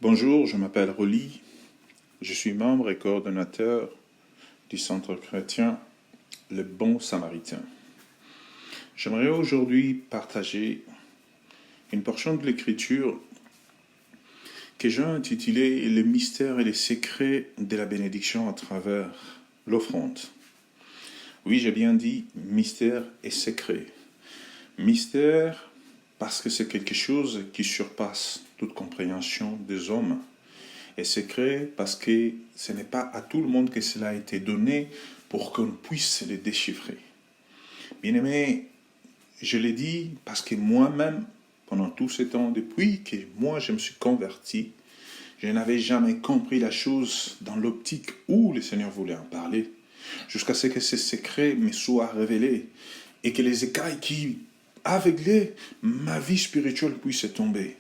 Bonjour, je m'appelle Rolly, je suis membre et coordonnateur du Centre chrétien Le Bon Samaritain. J'aimerais aujourd'hui partager une portion de l'Écriture que j'ai intitulée « Les mystères et les secrets de la bénédiction à travers l'offrande ». Oui, j'ai bien dit mystère et secret. Mystère parce que c'est quelque chose qui surpasse toute compréhension des hommes. Et secret parce que ce n'est pas à tout le monde que cela a été donné pour qu'on puisse le déchiffrer. Bien aimé, je l'ai dit parce que moi-même, pendant tout ce temps, depuis que moi je me suis converti, je n'avais jamais compris la chose dans l'optique où le Seigneur voulait en parler, jusqu'à ce que ce secret me soit révélé et que les écailles qui aveuglaient ma vie spirituelle puissent tomber.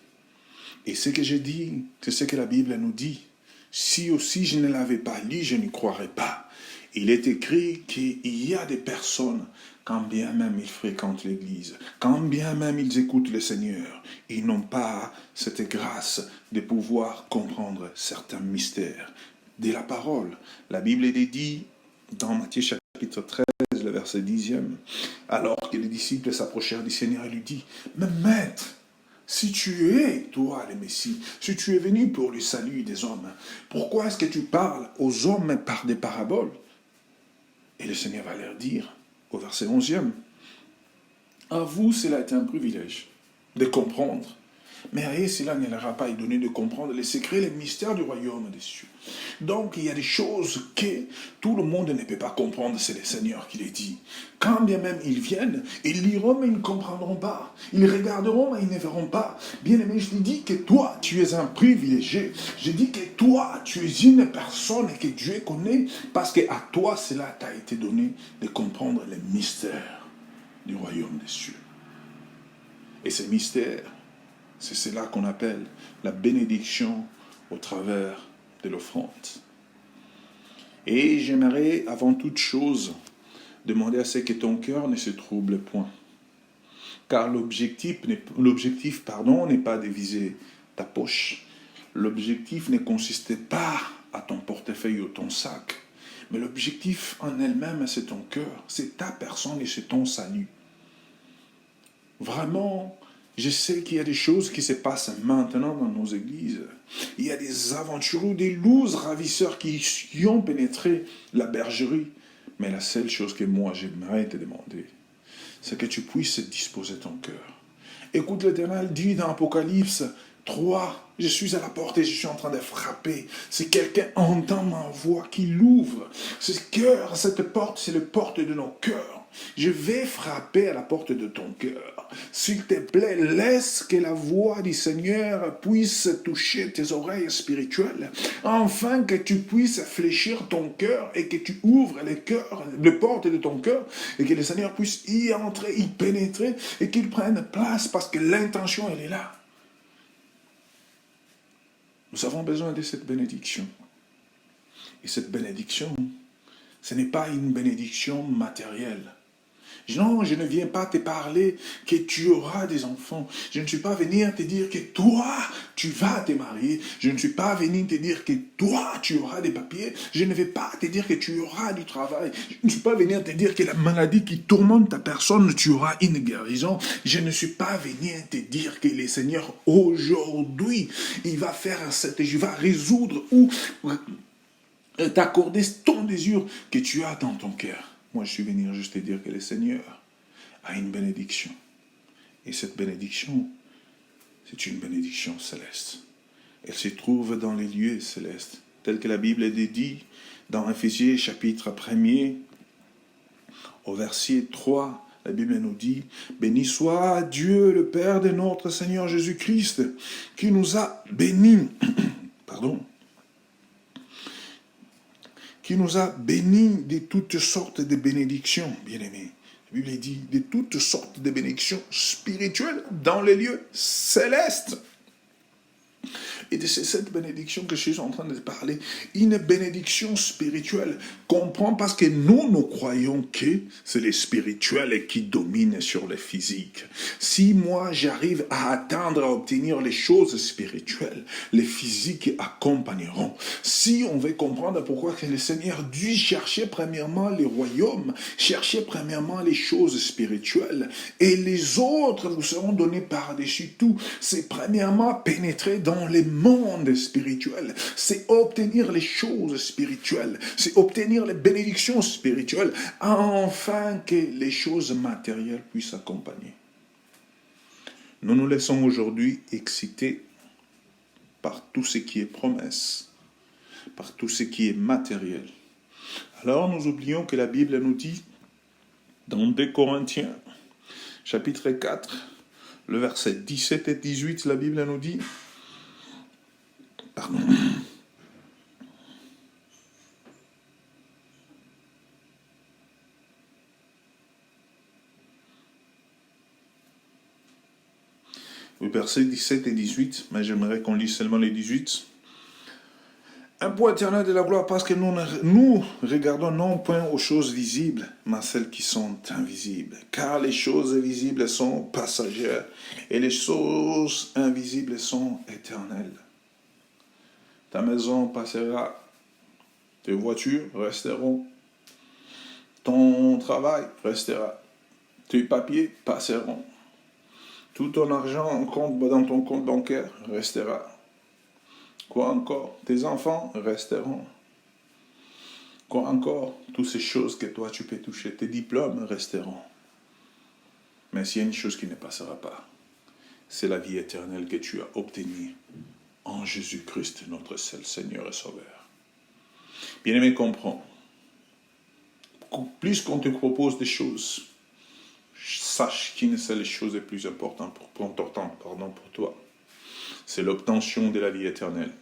Et ce que j'ai dit, c'est ce que la Bible nous dit. Si aussi je ne l'avais pas lu, je n'y croirais pas. Il est écrit qu'il y a des personnes, quand bien même ils fréquentent l'Église, quand bien même ils écoutent le Seigneur, ils n'ont pas cette grâce de pouvoir comprendre certains mystères de la parole. La Bible est dit dans Matthieu chapitre 13, le verset 10e, alors que les disciples s'approchèrent du Seigneur et lui dit « Mais maître, si tu es, toi, le Messie, si tu es venu pour le salut des hommes, pourquoi est-ce que tu parles aux hommes par des paraboles ?» Et le Seigneur va leur dire, au verset 11e, « À vous, cela est un privilège de comprendre. Mais à eux, cela ne leur a pas donné de comprendre les secrets, les mystères du royaume des cieux. » Donc, il y a des choses que tout le monde ne peut pas comprendre, c'est le Seigneur qui les dit. Quand bien même ils viennent, ils liront, mais ils ne comprendront pas. Ils regarderont, mais ils ne verront pas. Bien-aimé, je te dis que toi, tu es un privilégié. Je dis que toi, tu es une personne que Dieu connaît, parce qu'à toi, cela t'a été donné de comprendre les mystères du royaume des cieux. Et ces mystères, c'est cela qu'on appelle la bénédiction au travers de l'offrande. Et j'aimerais, avant toute chose, demander à ce que ton cœur ne se trouble point. Car l'objectif n'est pas de viser ta poche. L'objectif ne consiste pas à ton portefeuille ou ton sac. Mais l'objectif en elle-même, c'est ton cœur, c'est ta personne et c'est ton salut. Vraiment, je sais qu'il y a des choses qui se passent maintenant dans nos églises. Il y a des aventureux, des loups ravisseurs qui ont pénétré la bergerie. Mais la seule chose que moi j'aimerais te demander, c'est que tu puisses disposer ton cœur. Écoute, l'Éternel dit dans Apocalypse 3, je suis à la porte et je suis en train de frapper. Si quelqu'un entend ma voix, qu'il l'ouvre. Ce cœur, cette porte, c'est la porte de nos cœurs. Je vais frapper à la porte de ton cœur. S'il te plaît, laisse que la voix du Seigneur puisse toucher tes oreilles spirituelles, afin que tu puisses fléchir ton cœur et que tu ouvres les portes de ton cœur, et que le Seigneur puisse y entrer, y pénétrer, et qu'il prenne place, parce que l'intention, elle est là. Nous avons besoin de cette bénédiction. Et cette bénédiction, ce n'est pas une bénédiction matérielle. Non, je ne viens pas te parler que tu auras des enfants. Je ne suis pas venu te dire que toi, tu vas te marier. Je ne suis pas venu te dire que toi, tu auras des papiers. Je ne vais pas te dire que tu auras du travail. Je ne suis pas venu te dire que la maladie qui tourmente ta personne, tu auras une guérison. Je ne suis pas venu te dire que le Seigneur, aujourd'hui, il va résoudre ou t'accorder ton désir que tu as dans ton cœur. Moi, je suis venu juste te dire que le Seigneur a une bénédiction. Et cette bénédiction, c'est une bénédiction céleste. Elle se trouve dans les lieux célestes, tel que la Bible est dit dans Éphésiens chapitre 1er, au verset 3. La Bible nous dit « Béni soit Dieu, le Père de notre Seigneur Jésus-Christ, qui nous a bénis. » qui nous a bénis de toutes sortes de bénédictions, bien-aimés. La Bible dit de toutes sortes de bénédictions spirituelles dans les lieux célestes. Et c'est cette bénédiction que je suis en train de parler. Une bénédiction spirituelle. Comprends, parce que nous croyons que c'est les spirituels qui dominent sur les physiques. Si moi, j'arrive à atteindre, à obtenir les choses spirituelles, les physiques accompagneront. Si on veut comprendre pourquoi que le Seigneur dut chercher premièrement les royaumes, chercher premièrement les choses spirituelles, et les autres vous seront donnés par-dessus tout, c'est premièrement pénétrer dans les mondes spirituels, c'est obtenir les choses spirituelles, c'est obtenir les bénédictions spirituelles, afin que les choses matérielles puissent accompagner. Nous nous laissons aujourd'hui exciter par tout ce qui est promesse, par tout ce qui est matériel. Alors nous oublions que la Bible nous dit, dans 2 Corinthiens, chapitre 4, le verset 17 et 18, la Bible nous dit, pardon, le verset 17 et 18, mais j'aimerais qu'on lise seulement les 18. Un point éternel de la gloire, parce que nous regardons non point aux choses visibles, mais à celles qui sont invisibles. Car les choses visibles sont passagères, et les choses invisibles sont éternelles. Ta maison passera, tes voitures resteront, ton travail restera, tes papiers passeront, tout ton argent dans ton compte bancaire restera. Quoi encore? Tes enfants resteront. Quoi encore? Toutes ces choses que toi tu peux toucher, tes diplômes resteront. Mais s'il y a une chose qui ne passera pas, c'est la vie éternelle que tu as obtenue en Jésus-Christ, notre seul Seigneur et Sauveur. Bien-aimé, comprends. Plus qu'on te propose des choses, sache qu'une c'est les choses les plus importantes pour toi. C'est l'obtention de la vie éternelle.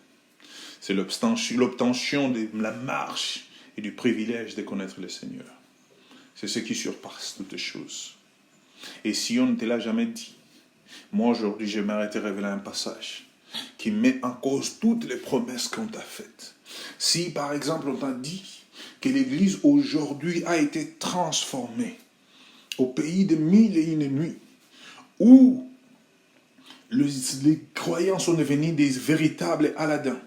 C'est l'obtention de la marche et du privilège de connaître le Seigneur. C'est ce qui surpasse toutes choses. Et si on ne te l'a jamais dit, moi aujourd'hui je m'arrête à révéler un passage qui met en cause toutes les promesses qu'on t'a faites. Si par exemple on t'a dit que l'Église aujourd'hui a été transformée au pays de 1001 nuits, où les croyants sont devenus des véritables Aladins,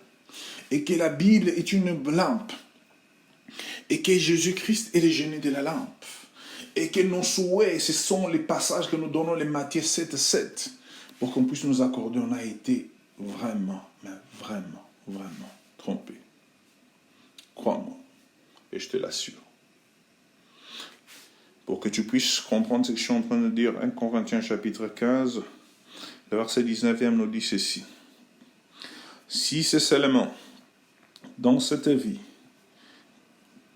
et que la Bible est une lampe, et que Jésus-Christ est le génie de la lampe, et que nos souhaits, ce sont les passages que nous donnons, les Matthieu 7:7, pour qu'on puisse nous accorder, on a été vraiment, mais vraiment, vraiment trompés. Crois-moi, et je te l'assure. Pour que tu puisses comprendre ce que je suis en train de dire, 1 Corinthiens chapitre 15, le verset 19e nous dit ceci. Si c'est seulement dans cette vie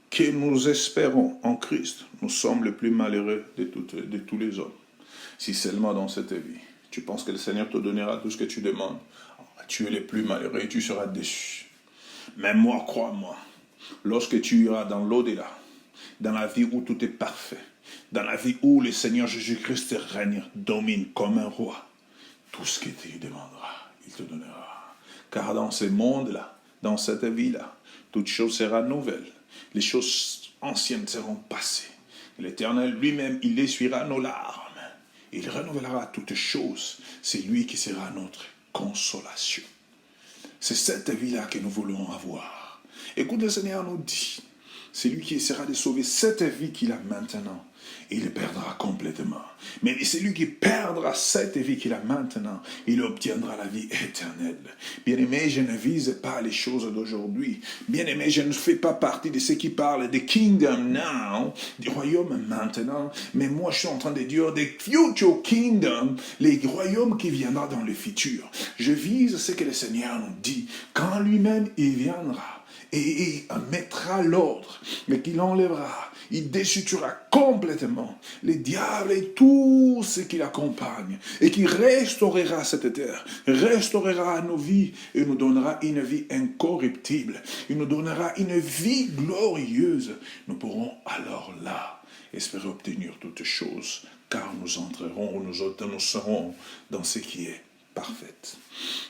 que nous espérons en Christ, nous sommes les plus malheureux de tous les hommes. Si seulement dans cette vie, tu penses que le Seigneur te donnera tout ce que tu demandes, tu es le plus malheureux et tu seras déçu. Mais moi, crois-moi, lorsque tu iras dans l'au-delà, dans la vie où tout est parfait, dans la vie où le Seigneur Jésus-Christ règne, domine comme un roi, tout ce que tu demanderas, il te donnera. Car dans ce monde-là, dans cette vie-là, toute chose sera nouvelle. Les choses anciennes seront passées. L'Éternel lui-même, il essuiera nos larmes. Il renouvellera toutes choses. C'est lui qui sera notre consolation. C'est cette vie-là que nous voulons avoir. Écoute, le Seigneur nous dit, c'est lui qui essaiera de sauver cette vie qu'il a maintenant. Il le perdra complètement. Mais c'est lui qui perdra cette vie qu'il a maintenant. Il obtiendra la vie éternelle. Bien-aimé, je ne vise pas les choses d'aujourd'hui. Bien-aimé, je ne fais pas partie de ceux qui parlent de kingdom now, du royaume maintenant. Mais moi, je suis en train de dire des future kingdom, les royaumes qui viendront dans le futur. Je vise ce que le Seigneur nous dit. Quand lui-même, il viendra. Et il mettra l'ordre, mais qu'il enlèvera, il destituera complètement les diables et tout ce qui l'accompagne, et qui restaurera cette terre, restaurera nos vies, et nous donnera une vie incorruptible, il nous donnera une vie glorieuse. Nous pourrons alors là espérer obtenir toutes choses, car nous entrerons, nous serons dans ce qui est parfait.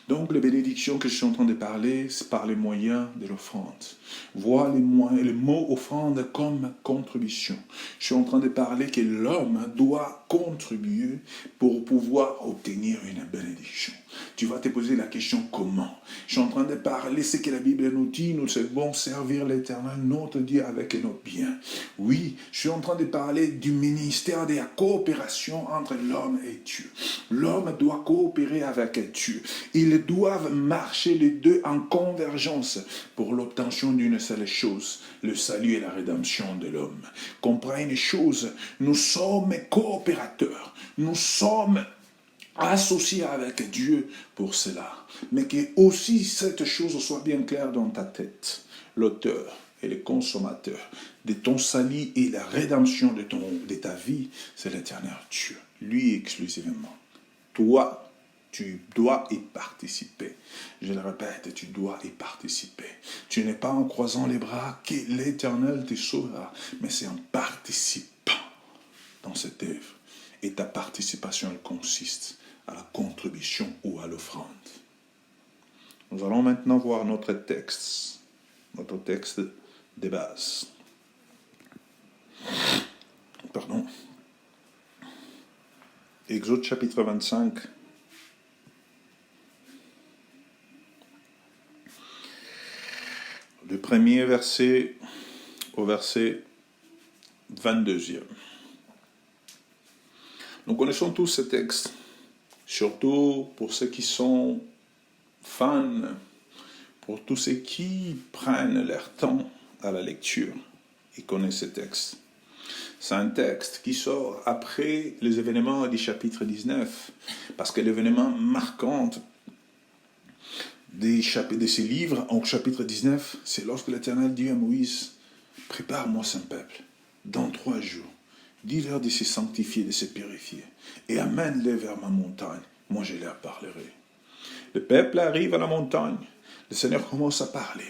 Donc, les bénédictions que je suis en train de parler, c'est par les moyens de l'offrande. Vois les mots offrande comme contribution. Je suis en train de parler que l'homme doit contribuer pour pouvoir obtenir une bénédiction. Tu vas te poser la question comment? Je suis en train de parler ce que la Bible nous dit, nous devons servir l'Éternel, notre Dieu, avec nos biens. Oui, je suis en train de parler du ministère de la coopération entre l'homme et Dieu. L'homme doit coopérer avec Dieu. Ils doivent marcher les deux en convergence pour l'obtention d'une seule chose, le salut et la rédemption de l'homme. Comprends une chose, nous sommes coopérateurs, nous sommes associés avec Dieu pour cela. Mais que aussi cette chose soit bien claire dans ta tête. L'auteur et le consommateur de ton salut et la rédemption de ta vie, c'est l'Éternel Dieu, lui exclusivement. Toi, tu dois y participer. Je le répète, tu dois y participer. Tu n'es pas en croisant les bras que l'Éternel te sauvera, mais c'est en participant dans cette œuvre. Et ta participation, elle consiste à la contribution ou à l'offrande. Nous allons maintenant voir notre texte de base. Pardon. Exode chapitre 25. Du premier verset au verset 22e. Nous connaissons tous ce texte, surtout pour ceux qui sont fans, pour tous ceux qui prennent leur temps à la lecture et connaissent ce texte. C'est un texte qui sort après les événements du chapitre 19, parce que l'événement marquant de ces livres, en chapitre 19, c'est lorsque l'Éternel dit à Moïse, « Prépare-moi ce peuple, dans 3 jours, dis-leur de se sanctifier, de se purifier, et amène-les vers ma montagne, moi je leur parlerai. » Le peuple arrive à la montagne, le Seigneur commence à parler.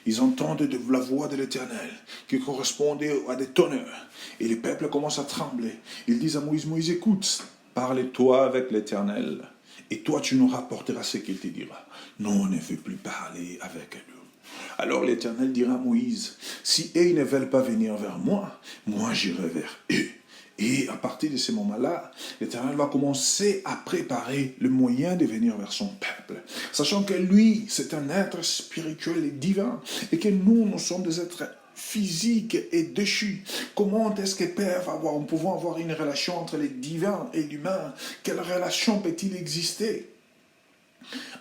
Ils entendent la voix de l'Éternel qui correspondait à des tonnerres. Et le peuple commence à trembler. Ils disent à Moïse, « Moïse, écoute, parle-toi avec l'Éternel, et toi tu nous rapporteras ce qu'il te dira. Nous, on ne veut plus parler avec nous. » Alors l'Éternel dira à Moïse, « Si eux ne veulent pas venir vers moi, moi j'irai vers eux. » Et à partir de ce moment-là, l'Éternel va commencer à préparer le moyen de venir vers son peuple. Sachant que lui, c'est un être spirituel et divin. Et que nous sommes des êtres physiques et déchus. Comment est-ce nous pouvons avoir une relation entre le divin et l'humain? Quelle relation peut-il exister?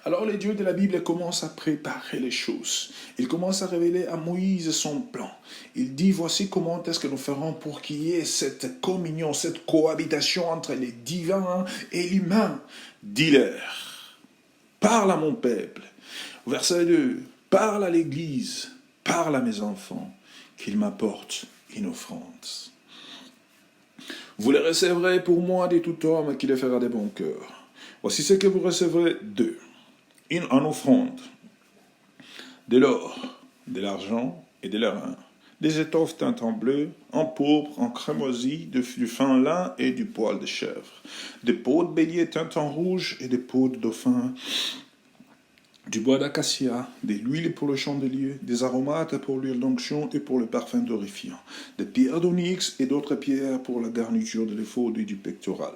Alors le Dieu de la Bible commence à préparer les choses. Il commence à révéler à Moïse son plan. Il dit, voici comment est-ce que nous ferons pour qu'il y ait cette communion, cette cohabitation entre les divins et l'humain. Dis-leur, parle à mon peuple. Verset 2, parle à l'Église, parle à mes enfants, qu'ils m'apportent une offrande. Vous les recevrez pour moi de tout homme qui les fera de bon cœur. Voici ce que vous recevrez d'eux. En offrande, de l'or, de l'argent et de l'airain, des étoffes teintes en bleu, en pourpre, en crémoisie, du fin lin et du poil de chèvre, des peaux de bélier teintes en rouge et des peaux de dauphin, du bois d'acacia, de l'huile pour le chandelier, des aromates pour l'huile d'onction et pour le parfum glorifiant, des pierres d'onyx et d'autres pierres pour la garniture de l'éphod et du pectoral.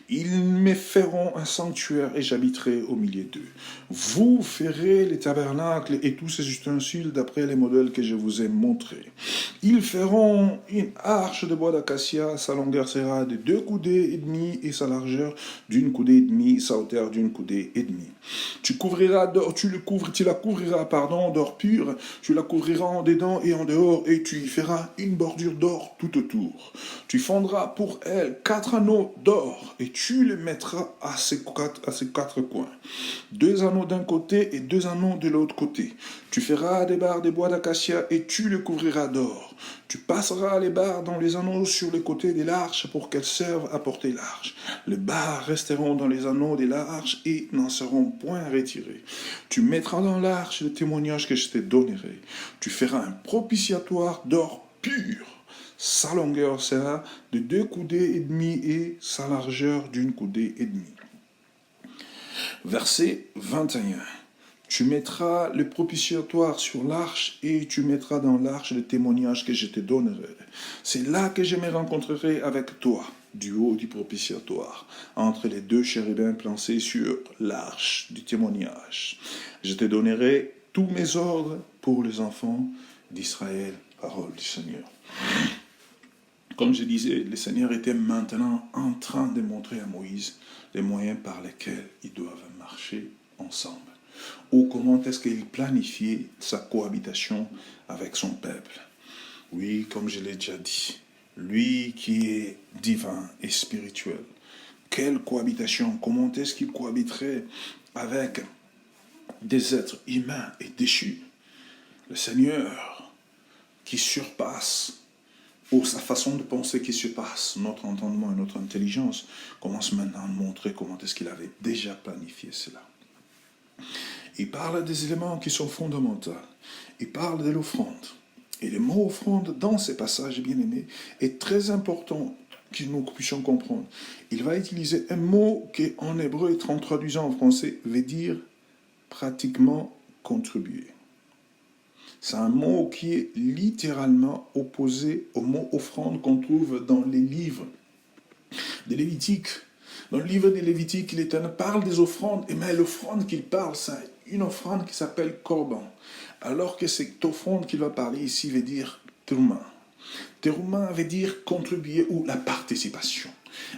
Ils me feront un sanctuaire et j'habiterai au milieu d'eux. Vous ferez les tabernacles et tous ces ustensiles d'après les modèles que je vous ai montrés. Ils feront une arche de bois d'acacia, sa longueur sera de 2 coudées et demie et sa largeur d'une coudée et demie, sa hauteur d'une coudée et demie. Tu la couvriras d'or pur, tu la couvriras en dedans et en dehors, et tu y feras une bordure d'or tout autour. Tu fondras pour elle 4 anneaux d'or, et tu les mettras à ses 4 coins. 2 anneaux d'un côté et 2 anneaux de l'autre côté. Tu feras des barres de bois d'acacia, et tu les couvriras d'or. Tu passeras les barres dans les anneaux sur les côtés de l'arche pour qu'elles servent à porter l'arche. Les barres resteront dans les anneaux de l'arche et n'en seront point retirées. Tu mettras dans l'arche le témoignage que je te donnerai. Tu feras un propitiatoire d'or pur. Sa longueur sera de 2 coudées et demie et sa largeur d'une coudée et demie. Verset 21. Tu mettras le propitiatoire sur l'arche et tu mettras dans l'arche le témoignage que je te donnerai. C'est là que je me rencontrerai avec toi, du haut du propitiatoire, entre les deux chérubins placés sur l'arche du témoignage. Je te donnerai tous mes ordres pour les enfants d'Israël. Parole du Seigneur. Comme je disais, le Seigneur était maintenant en train de montrer à Moïse les moyens par lesquels ils doivent marcher ensemble. Ou comment est-ce qu'il planifiait sa cohabitation avec son peuple. Oui, comme je l'ai déjà dit, lui qui est divin et spirituel, quelle cohabitation, comment est-ce qu'il cohabiterait avec des êtres humains et déchus. Le Seigneur qui surpasse, ou sa façon de penser qui surpasse notre entendement et notre intelligence, commence maintenant à montrer comment est-ce qu'il avait déjà planifié cela. Il parle des éléments qui sont fondamentaux. Il parle de l'offrande. Et le mot offrande, dans ces passages bien-aimés, est très important que nous puissions comprendre. Il va utiliser un mot qui, en hébreu, en traduisant en français, veut dire pratiquement contribuer. C'est un mot qui est littéralement opposé au mot offrande qu'on trouve dans les livres de Lévitique. Dans le livre de Lévitique, l'Éternel parle des offrandes, mais l'offrande qu'il parle, c'est une offrande qui s'appelle Corban. Alors que cette offrande qu'il va parler ici veut dire Terouma. Terouma veut dire contribuer ou la participation.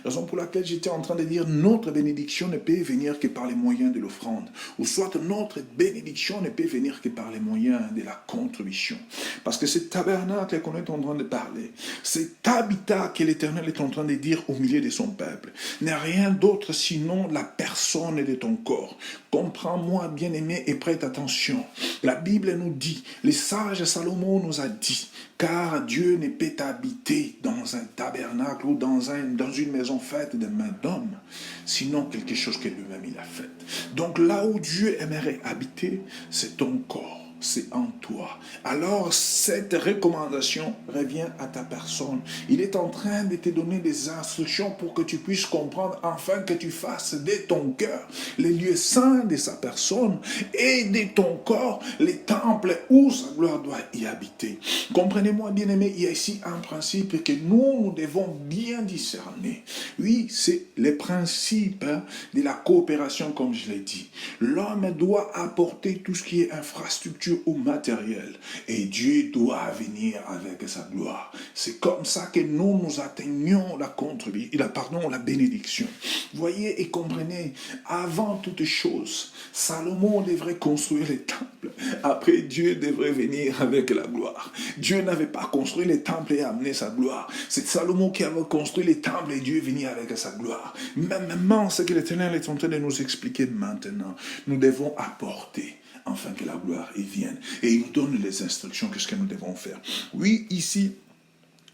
Raison pour laquelle j'étais en train de dire notre bénédiction ne peut venir que par les moyens de l'offrande. Ou soit notre bénédiction ne peut venir que par les moyens de la contribution. Parce que ce tabernacle qu'on est en train de parler, cet habitat que l'Éternel est en train de dire au milieu de son peuple, n'est rien d'autre sinon la personne de ton corps. Comprends-moi, bien-aimé, et prête attention. La Bible nous dit, le sage Salomon nous a dit, car Dieu ne peut habiter dans un tabernacle ou dans une maison faite de mains d'hommes, sinon quelque chose que lui-même il a fait. Donc là où Dieu aimerait habiter, c'est ton corps. C'est en toi. Alors cette recommandation revient à ta personne. Il est en train de te donner des instructions pour que tu puisses comprendre, afin que tu fasses de ton cœur les lieux saints de sa personne et de ton corps les temples où sa gloire doit y habiter. Comprenez-moi, bien-aimés, il y a ici un principe que nous devons bien discerner. Oui, c'est le principe de la coopération, comme je l'ai dit. L'homme doit apporter tout ce qui est infrastructure au matériel. Et Dieu doit venir avec sa gloire. C'est comme ça que nous atteignons la bénédiction. Voyez et comprenez, avant toute chose, Salomon devrait construire les temples. Après, Dieu devrait venir avec la gloire. Dieu n'avait pas construit les temples et amené sa gloire. C'est Salomon qui avait construit les temples et Dieu est venu avec sa gloire. Même ce que l'Éternel est en train de nous expliquer maintenant, nous devons apporter afin que la gloire y vienne. Et il nous donne les instructions, qu'est-ce que nous devons faire. Oui, ici,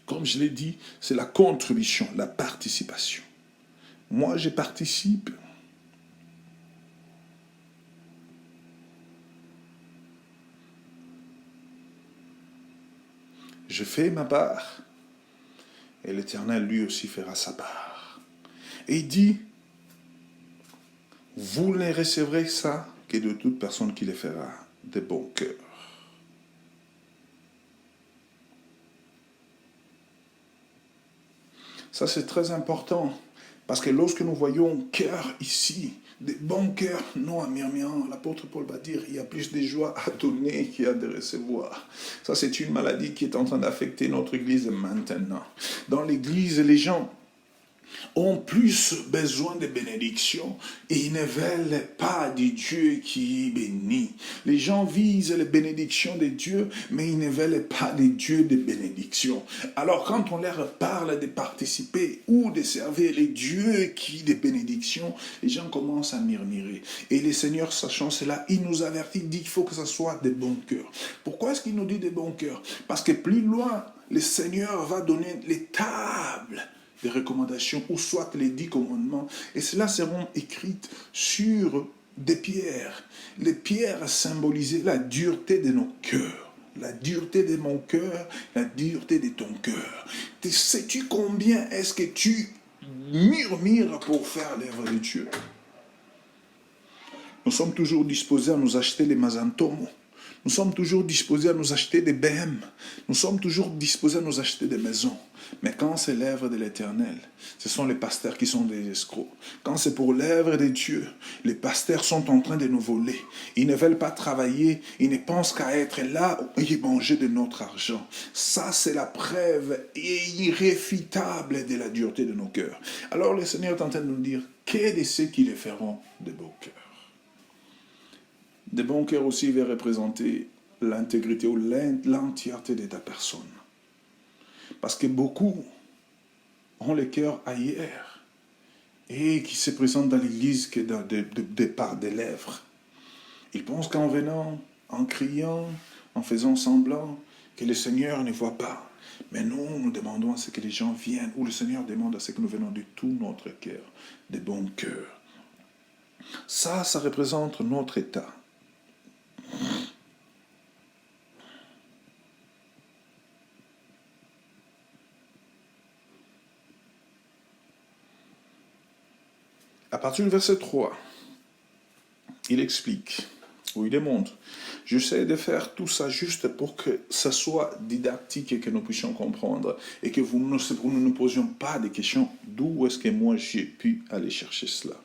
comme je l'ai dit, c'est la contribution, la participation. Moi, je participe. Je fais ma part. Et l'Éternel, lui aussi, fera sa part. Et il dit, vous ne recevrez ça que de toute personne qui les fera de bon cœur. Ça, c'est très important, parce que lorsque nous voyons cœur ici, des bons cœurs, non à murmurant, l'apôtre Paul va dire, il y a plus de joie à donner qu'il y a de recevoir. Ça, c'est une maladie qui est en train d'affecter notre Église maintenant. Dans l'Église, les gens ont plus besoin de bénédictions et ils ne veulent pas du Dieu qui bénit. Les gens visent les bénédictions de Dieu, mais ils ne veulent pas de Dieu de bénédiction. Alors quand on leur parle de participer ou de servir les dieux qui de bénédiction, les gens commencent à murmurer. Et le Seigneur, sachant cela, il nous avertit, dit qu'il faut que ce soit de bons cœurs. Pourquoi est-ce qu'il nous dit de bons cœurs? Parce que plus loin, le Seigneur va donner les tables des recommandations, ou soit les 10 commandements, et cela seront écrites sur des pierres. Les pierres symbolisaient la dureté de nos cœurs. La dureté de mon cœur, la dureté de ton cœur. Sais-tu combien est-ce que tu murmures pour faire l'œuvre de Dieu? Nous sommes toujours disposés à nous acheter des Mazantomo. Nous sommes toujours disposés à nous acheter des BM. Nous sommes toujours disposés à nous acheter des maisons. Mais quand c'est l'œuvre de l'Éternel, ce sont les pasteurs qui sont des escrocs. Quand c'est pour l'œuvre de Dieu, les pasteurs sont en train de nous voler. Ils ne veulent pas travailler, ils ne pensent qu'à être là et manger de notre argent. Ça, c'est la preuve irréfutable de la dureté de nos cœurs. Alors le Seigneur est en train de nous dire, qu'est de ceux qui les feront de beaux cœurs? De bons cœurs aussi va représenter l'intégrité ou l'entièreté de ta personne. Parce que beaucoup ont le cœur ailleurs et qui se présentent dans l'église que par des lèvres. Ils pensent qu'en venant, en criant, en faisant semblant, que le Seigneur ne voit pas. Mais nous demandons à ce que les gens viennent, ou le Seigneur demande à ce que nous venons de tout notre cœur, de bons cœurs. Ça représente notre état. À partir du verset 3, il explique, ou il démontre, j'essaie de faire tout ça juste pour que ça soit didactique et que nous puissions comprendre et que nous ne nous posions pas des questions d'où est-ce que moi j'ai pu aller chercher cela.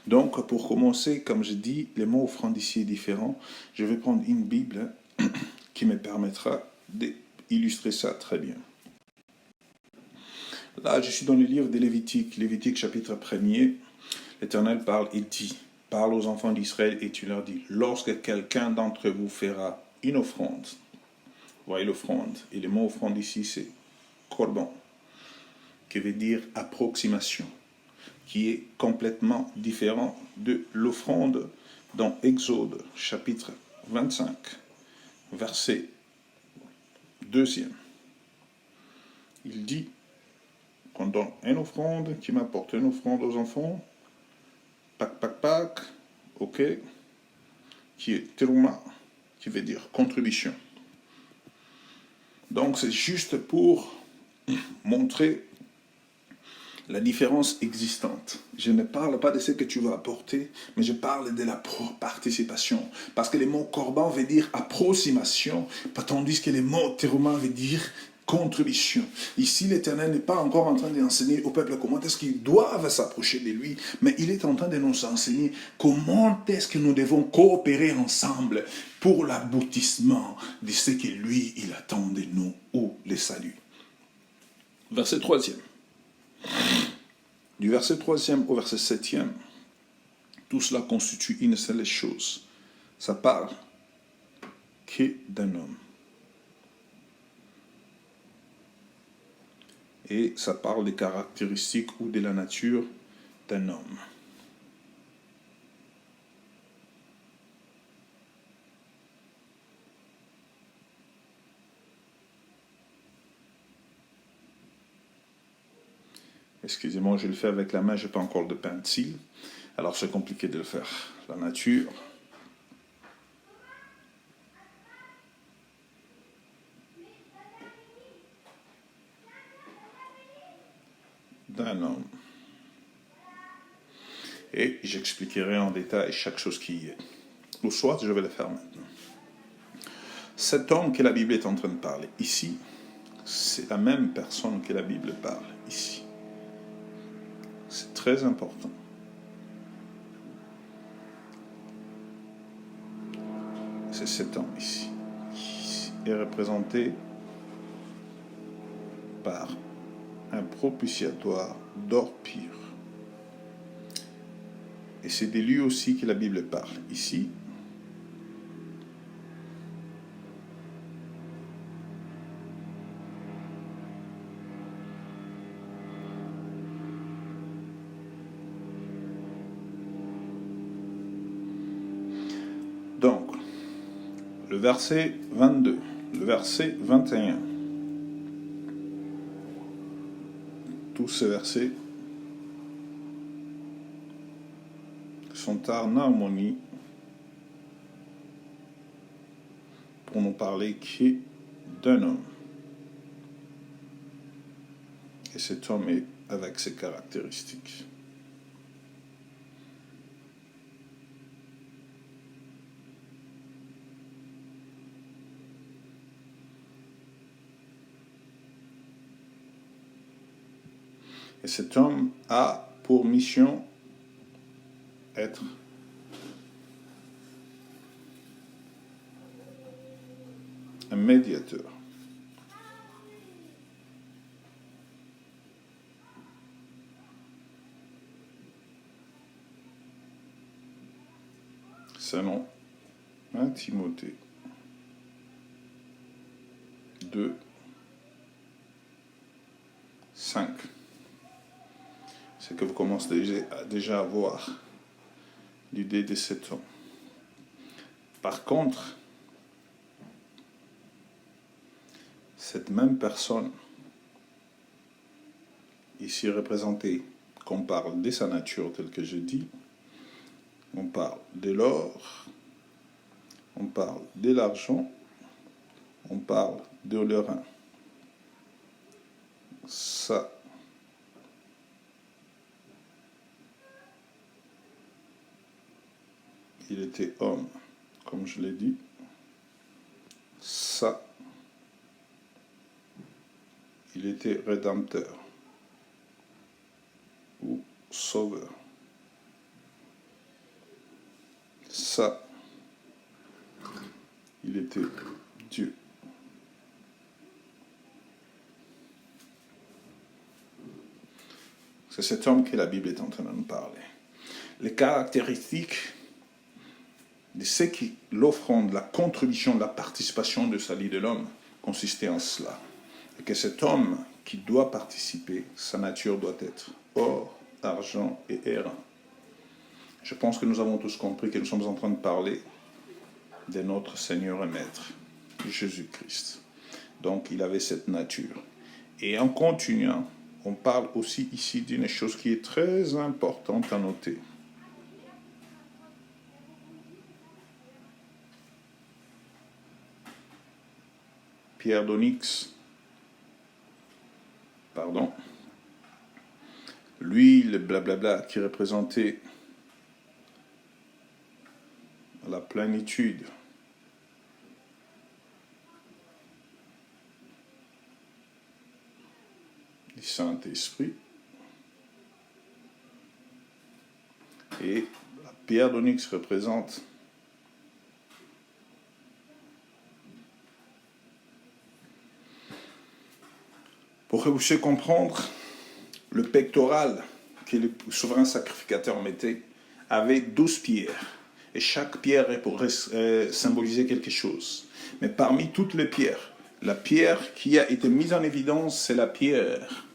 Donc, pour commencer, comme je dis, les mots offrande ici est différent. Je vais prendre une Bible qui me permettra d'illustrer ça très bien. Là, je suis dans le livre de Lévitique chapitre 1er. L'Éternel parle, il dit, parle aux enfants d'Israël et tu leur dis, lorsque quelqu'un d'entre vous fera une offrande, voyez l'offrande, et le mot offrande ici c'est korban, qui veut dire approximation, qui est complètement différent de l'offrande dans Exode chapitre 25, verset 2e. Il dit, qu'on donne une offrande, qui m'apporte une offrande aux enfants, pak, ok, qui est teruma, qui veut dire contribution. Donc c'est juste pour montrer la différence existante. Je ne parle pas de ce que tu vas apporter, mais je parle de la participation. Parce que le mot korban veut dire approximation, tandis que le mot teruma veut dire contribution. Ici, l'Éternel n'est pas encore en train d'enseigner au peuple comment est-ce qu'ils doivent s'approcher de lui, mais il est en train de nous enseigner comment est-ce que nous devons coopérer ensemble pour l'aboutissement de ce que lui, il attend de nous, ou le salut. Verset 3e. Du verset 3e au verset 7e, tout cela constitue une seule chose. Ça parle que d'un homme. Et ça parle des caractéristiques ou de la nature d'un homme. Excusez-moi, je le fais avec la main, je n'ai pas encore de pencil. Alors c'est compliqué de le faire. La nature. D'un homme. Et j'expliquerai en détail chaque chose qui y est. Ou soit je vais le faire maintenant. Cet homme que la Bible est en train de parler ici, c'est la même personne que la Bible parle ici. C'est très important. C'est cet homme ici, qui est représenté par un propitiatoire d'or pur. Et c'est de lui aussi que la Bible parle ici. Donc, le verset 22, le verset 21, tous ces versets sont en harmonie pour nous parler qui d'un homme. Et cet homme est avec ses caractéristiques. Et cet homme a pour mission être un médiateur. Selon 1 Timothée 2, 5. C'est que vous commencez déjà à voir l'idée de cet homme. Par contre, cette même personne, ici représentée, qu'on parle de sa nature telle que je dis, on parle de l'or, on parle de l'argent, on parle de l'airain. Ça, il était homme, comme je l'ai dit. Ça, il était rédempteur ou sauveur. Ça, il était Dieu. C'est cet homme que la Bible est en train de nous parler. Les caractéristiques de ce qui l'offrande, la contribution, la participation de salut de l'homme consistait en cela. Et que cet homme qui doit participer, sa nature doit être or, argent et airain. Je pense que nous avons tous compris que nous sommes en train de parler de notre Seigneur et Maître, Jésus-Christ. Donc, il avait cette nature. Et en continuant, on parle aussi ici d'une chose qui est très importante à noter. Pierre d'onyx, lui, le blablabla qui représentait la plénitude du Saint-Esprit. Et la pierre d'onyx représente pour que vous puissiez comprendre, le pectoral que le souverain sacrificateur mettait avait 12 pierres. Et chaque pierre symbolisait quelque chose. Mais parmi toutes les pierres, la pierre qui a été mise en évidence, c'est la pierre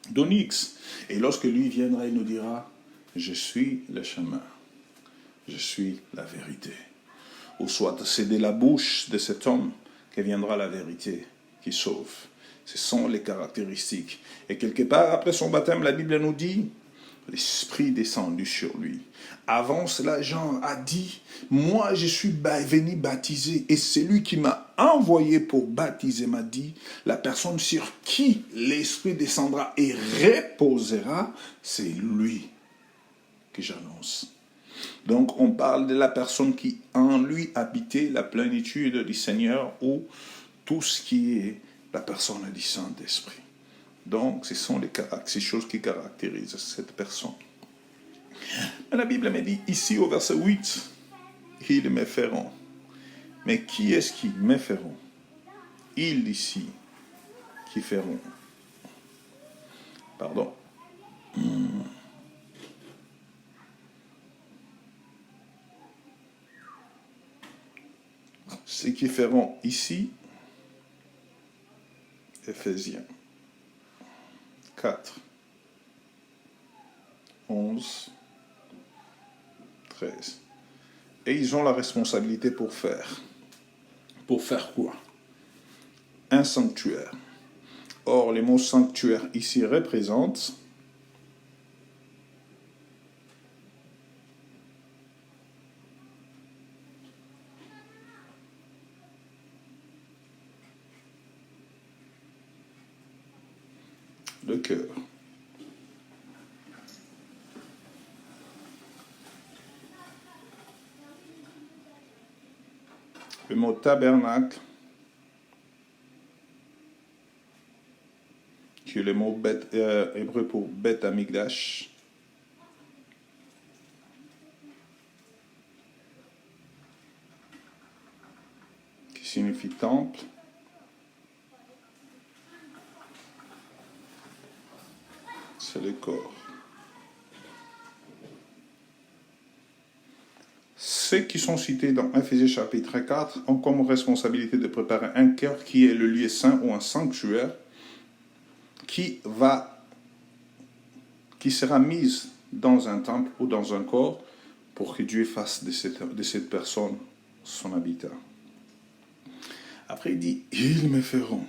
d'onyx. Et lorsque lui viendra, il nous dira, je suis le chemin, je suis la vérité. Ou soit c'est de la bouche de cet homme que viendra la vérité qui sauve. Ce sont les caractéristiques. Et quelque part, après son baptême, la Bible nous dit, l'Esprit descendu sur lui. Avant cela, Jean a dit, moi je suis venu baptiser, et celui qui m'a envoyé pour baptiser m'a dit, la personne sur qui l'Esprit descendra et reposera, c'est lui que j'annonce. Donc on parle de la personne qui en lui habitait la plénitude du Seigneur, ou tout ce qui est la personne du Saint-Esprit. Donc, ce sont ces choses qui caractérisent cette personne. Mais la Bible me dit ici au verset 8, ils me feront. Mais qui est-ce qui me feront? Ils ici qui feront. Pardon. Ceux qui feront ici, Éphésiens 4, 11, 13. Et ils ont la responsabilité pour faire. Pour faire quoi? Un sanctuaire. Or, les mots sanctuaire ici représentent le cœur. Le mot tabernacle, qui est le mot hébreu pour Bet Amigdash, qui signifie temple. C'est le corps. Ceux qui sont cités dans Éphésiens chapitre 4 ont comme responsabilité de préparer un cœur qui est le lieu saint ou un sanctuaire qui sera mis dans un temple ou dans un corps pour que Dieu fasse de cette personne son habitat. Après il dit, ils me feront.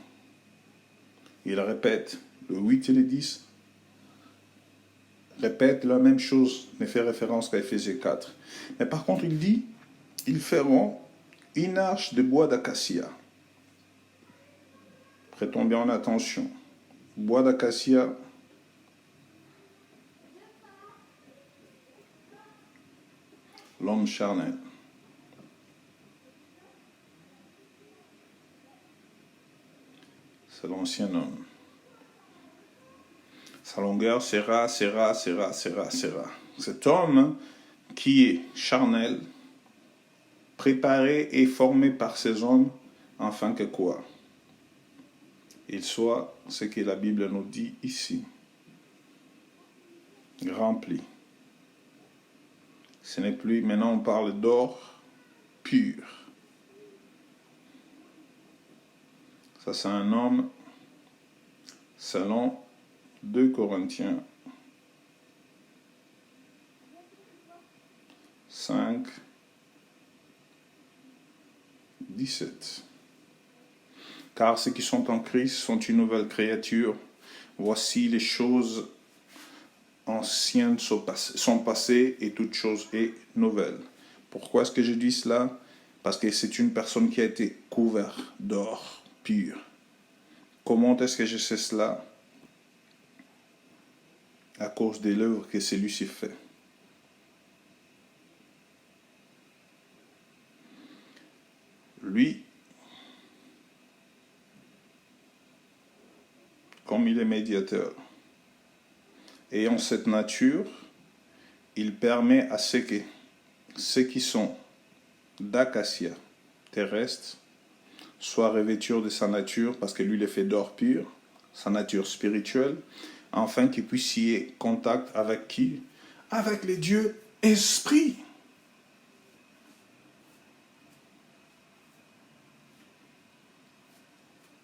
Il répète, le 8 et le 10 répète la même chose, ne fait référence qu'à Éphésiens 4. Mais par contre, il dit, ils feront une arche de bois d'acacia. Prêtons bien attention. Bois d'acacia, l'homme charnel. C'est l'ancien homme. Sa longueur sera. Cet homme qui est charnel, préparé et formé par ces hommes, afin que quoi? Il soit ce que la Bible nous dit ici. Rempli. Ce n'est plus, maintenant on parle d'or pur. Ça c'est un homme selon 2 Corinthiens 5, 17. Car ceux qui sont en Christ sont une nouvelle créature. Voici les choses anciennes sont passées et toute chose est nouvelle. Pourquoi est-ce que je dis cela? Parce que c'est une personne qui a été couverte d'or pur. Comment est-ce que je sais cela? À cause de l'œuvre que celui-ci fait. Lui, comme il est médiateur, ayant cette nature, il permet à ceux qui sont d'acacia terrestre soient revêtus de sa nature, parce que lui il est fait d'or pur, sa nature spirituelle, afin qu'il puisse y avoir contact avec qui? Avec les dieux esprit.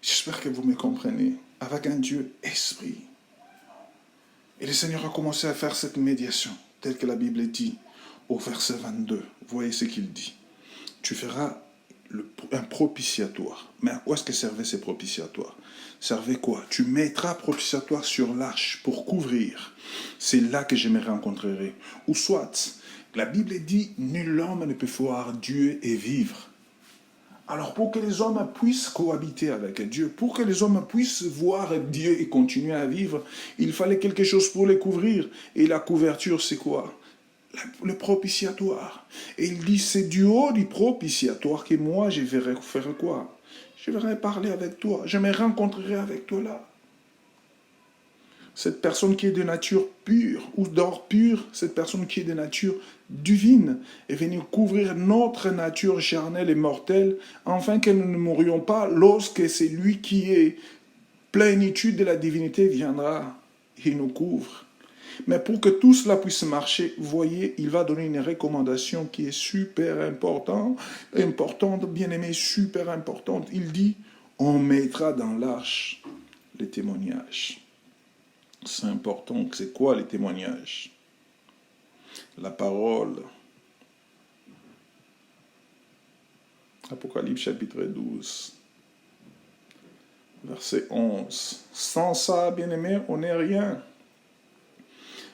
J'espère que vous me comprenez. Avec un Dieu esprit. Et le Seigneur a commencé à faire cette médiation, telle que la Bible dit au verset 22. Voyez ce qu'il dit. Tu feras un propitiatoire. Mais à quoi est-ce que servait ces propitiatoires? Servait quoi? Tu mettras propitiatoire sur l'arche pour couvrir. C'est là que je me rencontrerai. Ou soit, la Bible dit, nul homme ne peut voir Dieu et vivre. Alors pour que les hommes puissent cohabiter avec Dieu, pour que les hommes puissent voir Dieu et continuer à vivre, il fallait quelque chose pour les couvrir. Et la couverture, c'est quoi? Le propitiatoire. Et il dit, c'est du haut du propitiatoire que moi, je vais faire quoi? Je vais parler avec toi. Je me rencontrerai avec toi là. Cette personne qui est de nature pure ou d'or pur, cette personne qui est de nature divine, est venue couvrir notre nature charnelle et mortelle, afin que nous ne mourions pas lorsque celui qui est plénitude de la divinité viendra et nous couvre. Mais pour que tout cela puisse marcher, voyez, il va donner une recommandation qui est super importante, bien-aimé, super importante. Il dit, on mettra dans l'arche les témoignages. C'est important. C'est quoi les témoignages? La parole. Apocalypse chapitre 12. Verset 11. Sans ça, bien-aimé, on n'est rien.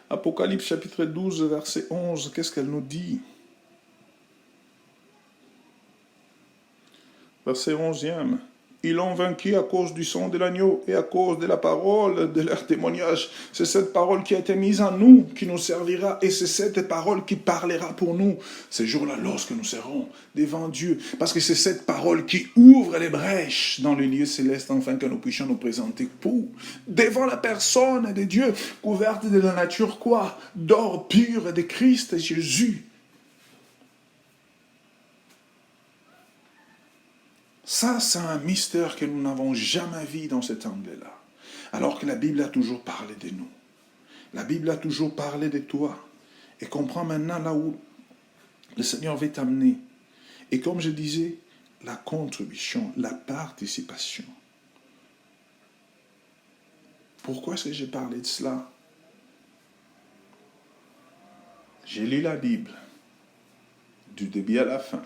Apocalypse chapitre 12, verset 11, qu'est-ce qu'elle nous dit? Verset 11e. Ils l'ont vaincu à cause du sang de l'agneau et à cause de la parole de leur témoignage. C'est cette parole qui a été mise en nous, qui nous servira, et c'est cette parole qui parlera pour nous ces jours-là, lorsque nous serons devant Dieu. Parce que c'est cette parole qui ouvre les brèches dans le lieu céleste, afin que nous puissions nous présenter devant la personne de Dieu, couverte de la nature quoi? D'or pur de Christ Jésus. Ça, c'est un mystère que nous n'avons jamais vu dans cet angle-là. Alors que la Bible a toujours parlé de nous. La Bible a toujours parlé de toi. Et comprends maintenant là où le Seigneur veut t'amener. Et comme je disais, la contribution, la participation. Pourquoi est-ce que j'ai parlé de cela? J'ai lu la Bible, du début à la fin.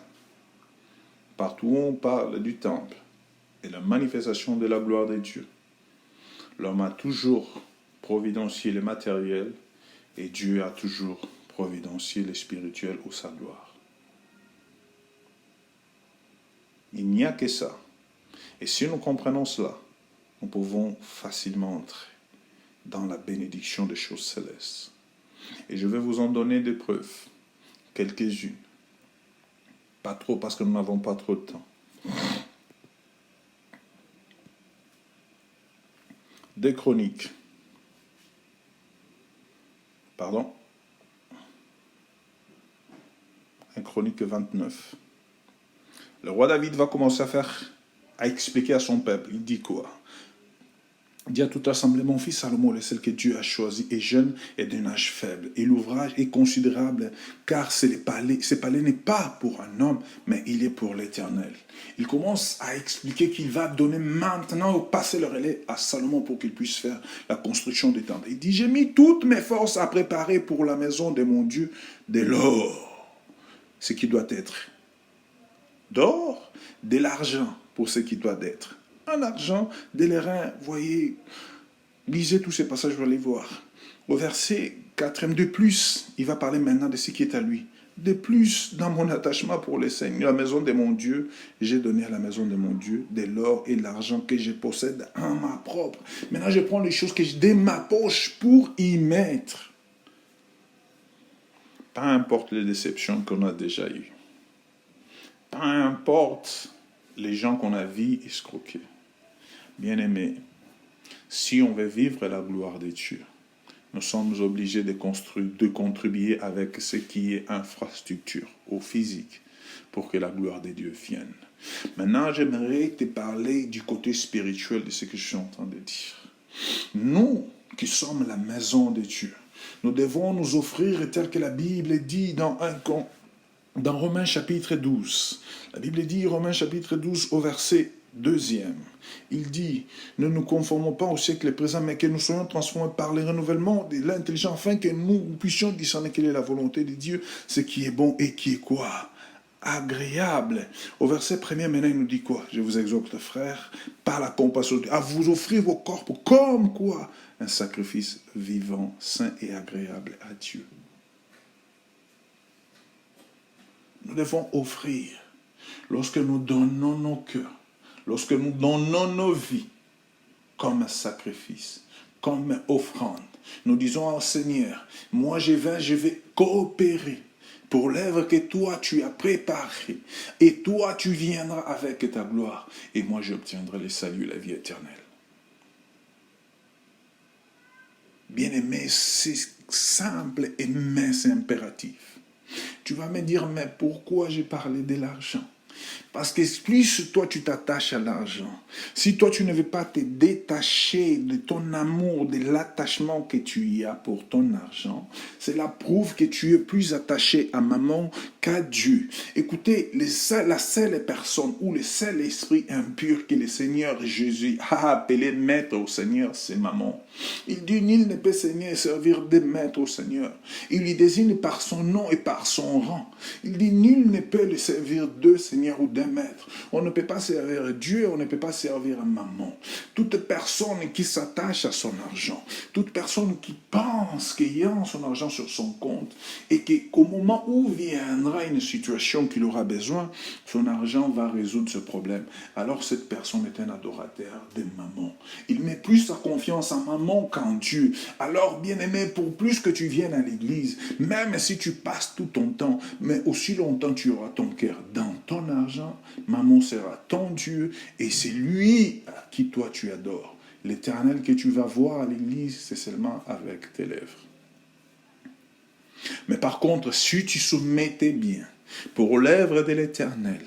Partout où on parle du temple et la manifestation de la gloire de Dieu, l'homme a toujours providencié le matériel et Dieu a toujours providencié le spirituel ou sa gloire. Il n'y a que ça. Et si nous comprenons cela, nous pouvons facilement entrer dans la bénédiction des choses célestes. Et je vais vous en donner des preuves, quelques-unes. Pas trop parce que nous n'avons pas trop de temps. Des Chroniques. Pardon. Un Chronique 29. Le roi David va commencer à expliquer à son peuple. Il dit quoi? Il dit à toute l'assemblée, mon fils Salomon, le seul que Dieu a choisi, est jeune et d'un âge faible. Et l'ouvrage est considérable, car ce palais n'est pas pour un homme, mais il est pour l'Éternel. Il commence à expliquer qu'il va donner maintenant, passer le relais à Salomon pour qu'il puisse faire la construction des temples. Il dit, j'ai mis toutes mes forces à préparer pour la maison de mon Dieu de l'or, ce qui doit être d'or, de l'argent pour ce qui doit être. En argent, de l'airain, voyez, lisez tous ces passages, vous allez voir. Au verset 4, de plus, il va parler maintenant de ce qui est à lui. De plus, dans mon attachement pour le Seigneur, la maison de mon Dieu, j'ai donné à la maison de mon Dieu de l'or et de l'argent que je possède en ma propre. Maintenant, je prends les choses que j'ai de ma poche pour y mettre. Peu importe les déceptions qu'on a déjà eues. Peu importe les gens qu'on a vus escroquer. Bien-aimés, si on veut vivre la gloire de Dieu, nous sommes obligés de contribuer avec ce qui est infrastructure ou physique pour que la gloire de Dieu vienne. Maintenant, j'aimerais te parler du côté spirituel de ce que je suis en train de dire. Nous qui sommes la maison de Dieu, nous devons nous offrir tel que la Bible dit dans Romains chapitre 12. La Bible dit, Romains chapitre 12 au verset 2e. Il dit, ne nous conformons pas au siècle présent, mais que nous soyons transformés par le renouvellement de l'intelligence, afin que nous puissions discerner quelle est la volonté de Dieu, ce qui est bon et qui est quoi? Agréable. Au verset 1er, maintenant, il nous dit quoi? Je vous exhorte, frères, par la compassion de Dieu, à vous offrir vos corps comme quoi? Un sacrifice vivant, saint et agréable à Dieu. Nous devons offrir, lorsque nous donnons nos cœurs, lorsque nous donnons nos vies comme un sacrifice, comme offrande. Nous disons au Seigneur, moi je vais coopérer pour l'œuvre que toi tu as préparée. Et toi tu viendras avec ta gloire. Et moi j'obtiendrai le salut et la vie éternelle. Bien-aimé, c'est simple mais c'est impératif. Tu vas me dire, mais pourquoi j'ai parlé de l'argent? Parce que plus toi tu t'attaches à l'argent, si toi tu ne veux pas te détacher de ton amour, de l'attachement que tu y as pour ton argent, cela prouve que tu es plus attaché à maman qu'à Dieu. Écoutez, la seule personne ou le seul esprit impur que le Seigneur Jésus a appelé maître au Seigneur, c'est maman. Il dit, nul ne peut servir de maître au Seigneur. Il lui désigne par son nom et par son rang. Il dit, nul ne peut le servir de Seigneur demi-heure ou d'un mètre. On ne peut pas servir Dieu, on ne peut pas servir maman. Toute personne qui s'attache à son argent, toute personne qui pense qu'ayant son argent sur son compte et qu'au moment où viendra une situation qu'il aura besoin, son argent va résoudre ce problème. Alors cette personne est un adorateur de maman. Il met plus sa confiance en maman qu'en Dieu. Alors, bien-aimé, pour plus que tu viennes à l'église, même si tu passes tout ton temps, mais aussi longtemps tu auras ton cœur dans ton argent, maman sera ton Dieu et c'est lui à qui toi tu adores. L'Éternel que tu vas voir à l'église, c'est seulement avec tes lèvres. Mais par contre, si tu soumets tes biens pour l'œuvre de l'Éternel,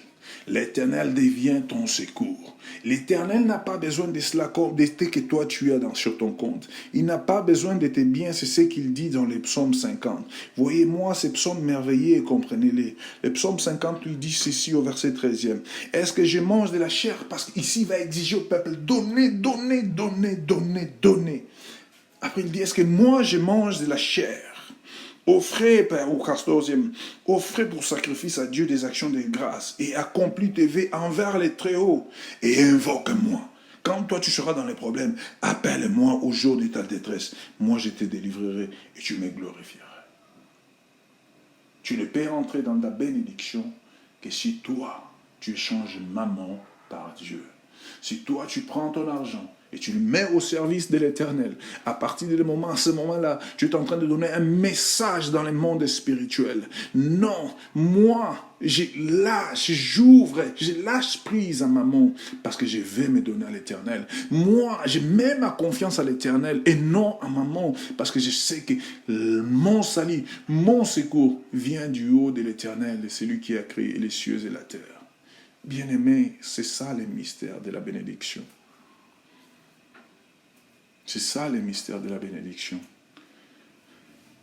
l'Éternel devient ton secours. L'Éternel n'a pas besoin de cela de ce que toi tu as sur ton compte. Il n'a pas besoin de tes biens, c'est ce qu'il dit dans les psaumes 50. Voyez-moi ces psaumes merveilleux et comprenez-les. Le psaume 50 lui dit ceci au verset 13e. Est-ce que je mange de la chair? Parce qu'ici il va exiger au peuple, donnez, donnez, donnez, donnez, donnez. Après il dit, est-ce que moi je mange de la chair? Offrez, au 14e, offrez pour sacrifice à Dieu des actions de grâce et accomplis tes vœux envers les Très-Hauts et invoque-moi. Quand toi tu seras dans les problèmes, appelle-moi au jour de ta détresse. Moi je te délivrerai et tu me glorifieras. Tu ne peux rentrer dans ta bénédiction que si toi tu échanges maman par Dieu. Si toi tu prends ton argent et tu le mets au service de l'Éternel, à partir de à ce moment-là, tu es en train de donner un message dans le monde spirituel. Non, moi, je lâche prise à maman parce que je vais me donner à l'Éternel. Moi, je mets ma confiance à l'Éternel et non à maman parce que je sais que mon salut, mon secours vient du haut de l'Éternel, c'est lui qui a créé les cieux et la terre. Bien-aimé, c'est ça le mystère de la bénédiction. C'est ça le mystère de la bénédiction.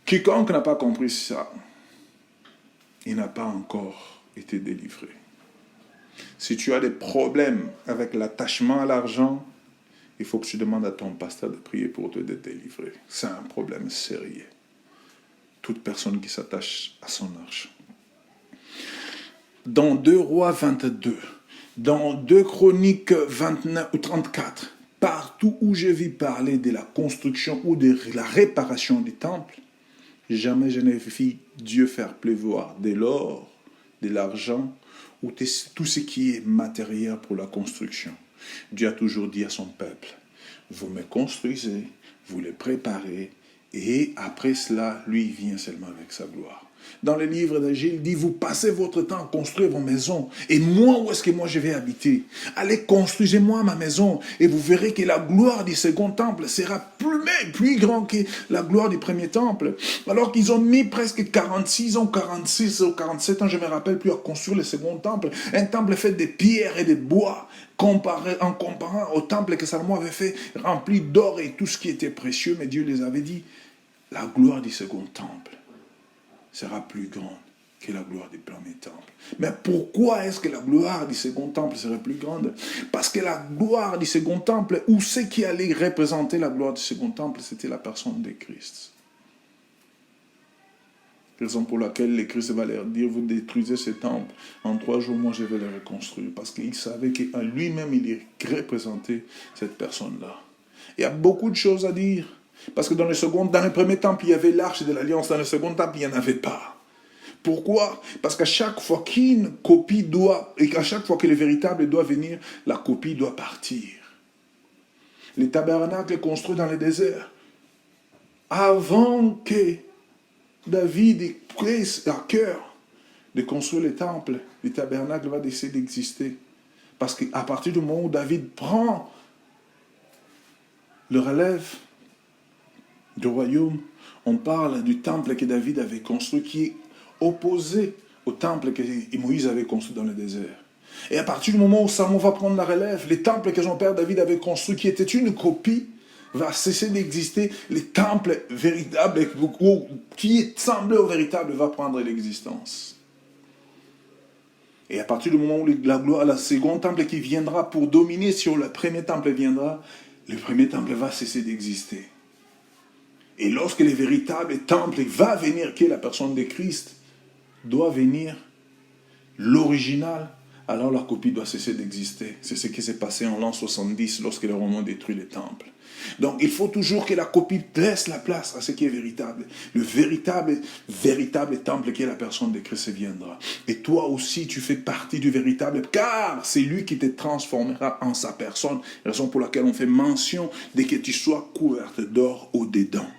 Quiconque n'a pas compris ça, il n'a pas encore été délivré. Si tu as des problèmes avec l'attachement à l'argent, il faut que tu demandes à ton pasteur de prier pour te délivrer. C'est un problème sérieux. Toute personne qui s'attache à son argent. Dans 2 Rois 22, dans 2 Chroniques 29 ou 34, partout où je vis parler de la construction ou de la réparation du temple, jamais je n'ai vu Dieu faire pleuvoir de l'or, de l'argent ou tout ce qui est matériel pour la construction. Dieu a toujours dit à son peuple, vous me construisez, vous le préparez, et après cela, lui vient seulement avec sa gloire. Dans le livre d'Agile, il dit, vous passez votre temps à construire vos maisons. Et moi, où est-ce que moi je vais habiter? Allez, construisez-moi ma maison. Et vous verrez que la gloire du second temple sera plus grande que la gloire du premier temple. Alors qu'ils ont mis presque 46 ans, 46 ou 47 ans, je ne me rappelle plus, à construire le second temple. Un temple fait de pierres et de bois, en comparant au temple que Salomon avait fait, rempli d'or et tout ce qui était précieux. Mais Dieu les avait dit, la gloire du second temple sera plus grande que la gloire du premier temple. Mais pourquoi est-ce que la gloire du second temple serait plus grande? Parce que la gloire du second temple, ou ce qui allait représenter la gloire du second temple, c'était la personne de Christ. Raison pour laquelle le Christ va leur dire, vous détruisez ce temple, en 3 jours, moi je vais le reconstruire. Parce qu'il savait qu'en lui-même, il représentait cette personne-là. Il y a beaucoup de choses à dire. Parce que dans le premier temple, il y avait l'arche de l'alliance. Dans le second temple, il n'y en avait pas. Pourquoi? Parce qu'à chaque fois qu'une copie et qu'à chaque fois que le véritable doit venir, la copie doit partir. Les tabernacles construits dans le désert, avant que David ait pris à cœur de construire le temple, le tabernacle va décider d'exister. Parce qu'à partir du moment où David prend le relève du royaume, on parle du temple que David avait construit, qui est opposé au temple que Moïse avait construit dans le désert. Et à partir du moment où Salomon va prendre la relève, le temple que son père David avait construit, qui était une copie, va cesser d'exister. Le temple véritable, qui semblait au véritable, va prendre l'existence. Et à partir du moment où la gloire, le second temple qui viendra pour dominer sur le premier temple viendra, le premier temple va cesser d'exister. Et lorsque le véritable temple va venir, qui est la personne de Christ, doit venir, l'original, alors la copie doit cesser d'exister. C'est ce qui s'est passé en l'an 70 lorsque les Romains ont détruit les temples. Donc il faut toujours que la copie laisse la place à ce qui est véritable. Le véritable temple qui est la personne de Christ viendra. Et toi aussi tu fais partie du véritable, car c'est lui qui te transformera en sa personne. Raison pour laquelle on fait mention de que tu sois couverte d'or au-dedans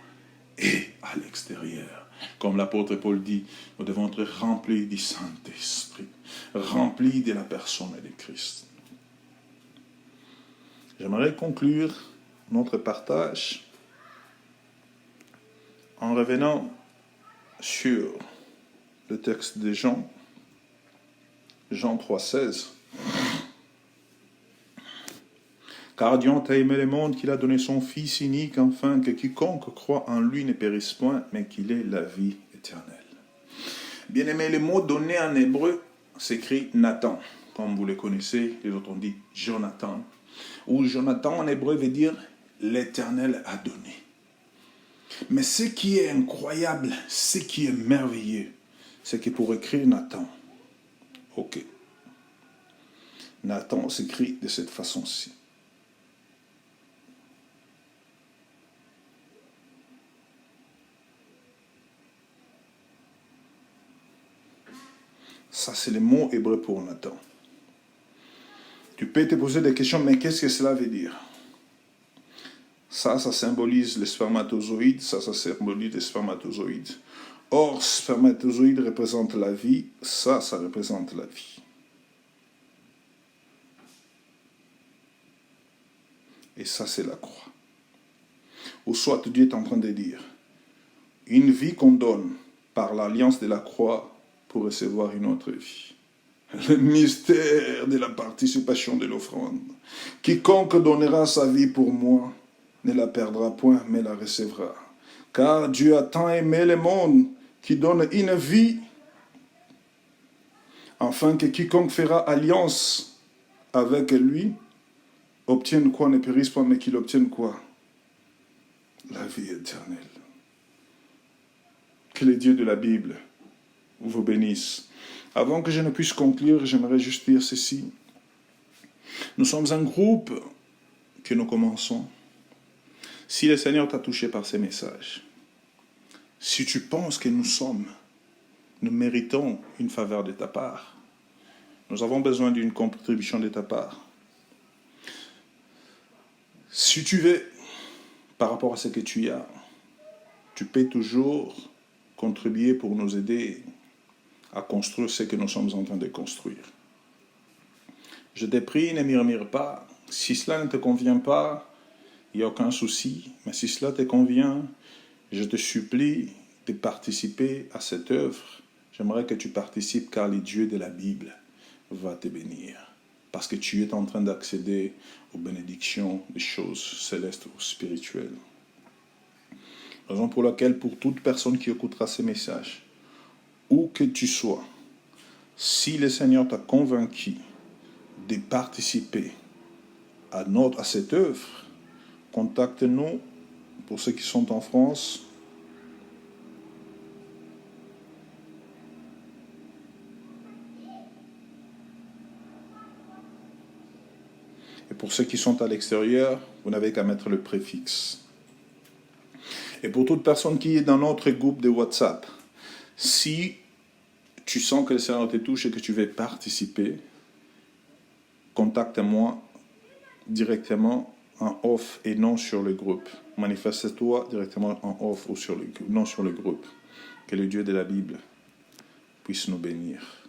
et à l'extérieur. Comme l'apôtre Paul dit, nous devons être remplis du Saint-Esprit, remplis de la personne de Christ. J'aimerais conclure notre partage en revenant sur le texte de Jean 3,16. Car Dieu a aimé le monde qu'il a donné son Fils unique, afin que quiconque croit en lui ne périsse point, mais qu'il ait la vie éternelle. Bien aimé, le mot donné en hébreu s'écrit Nathan, comme vous le connaissez, les autres ont dit Jonathan. Ou Jonathan en hébreu veut dire l'Éternel a donné. Mais ce qui est incroyable, ce qui est merveilleux, c'est que pour écrire Nathan, ok, Nathan s'écrit de cette façon-ci. Ça, c'est le mot hébreu pour Nathan. Tu peux te poser des questions, mais qu'est-ce que cela veut dire? Ça symbolise les spermatozoïdes, ça symbolise les spermatozoïdes. Or, spermatozoïde représente la vie, ça représente la vie. Et ça, c'est la croix. Ou soit Dieu est en train de dire, une vie qu'on donne par l'alliance de la croix pour recevoir une autre vie. Le mystère de la participation de l'offrande. Quiconque donnera sa vie pour moi ne la perdra point, mais la recevra. Car Dieu a tant aimé le monde qui donne une vie, afin que quiconque fera alliance avec lui obtienne quoi, ne périsse pas, mais qu'il obtienne quoi? La vie éternelle. Que le Dieu de la Bible vous bénisse. Avant que je ne puisse conclure, j'aimerais juste dire ceci. Nous sommes un groupe que nous commençons. Si le Seigneur t'a touché par ces messages, si tu penses que nous méritons une faveur de ta part, nous avons besoin d'une contribution de ta part. Si tu veux, par rapport à ce que tu as, tu peux toujours contribuer pour nous aider à construire ce que nous sommes en train de construire. Je te prie, ne murmure pas. Si cela ne te convient pas, il n'y a aucun souci. Mais si cela te convient, je te supplie de participer à cette œuvre. J'aimerais que tu participes car le Dieu de la Bible va te bénir. Parce que tu es en train d'accéder aux bénédictions des choses célestes ou spirituelles. Raison pour laquelle, pour toute personne qui écoutera ces messages, où que tu sois, si le Seigneur t'a convaincu de participer à cette œuvre, contacte-nous. Pour ceux qui sont en France, et pour ceux qui sont à l'extérieur, vous n'avez qu'à mettre le préfixe. Et pour toute personne qui est dans notre groupe de WhatsApp, si tu sens que le Seigneur te touche et que tu veux participer, contacte-moi directement en off et non sur le groupe. Manifeste-toi directement en off ou non sur le groupe. Que le Dieu de la Bible puisse nous bénir.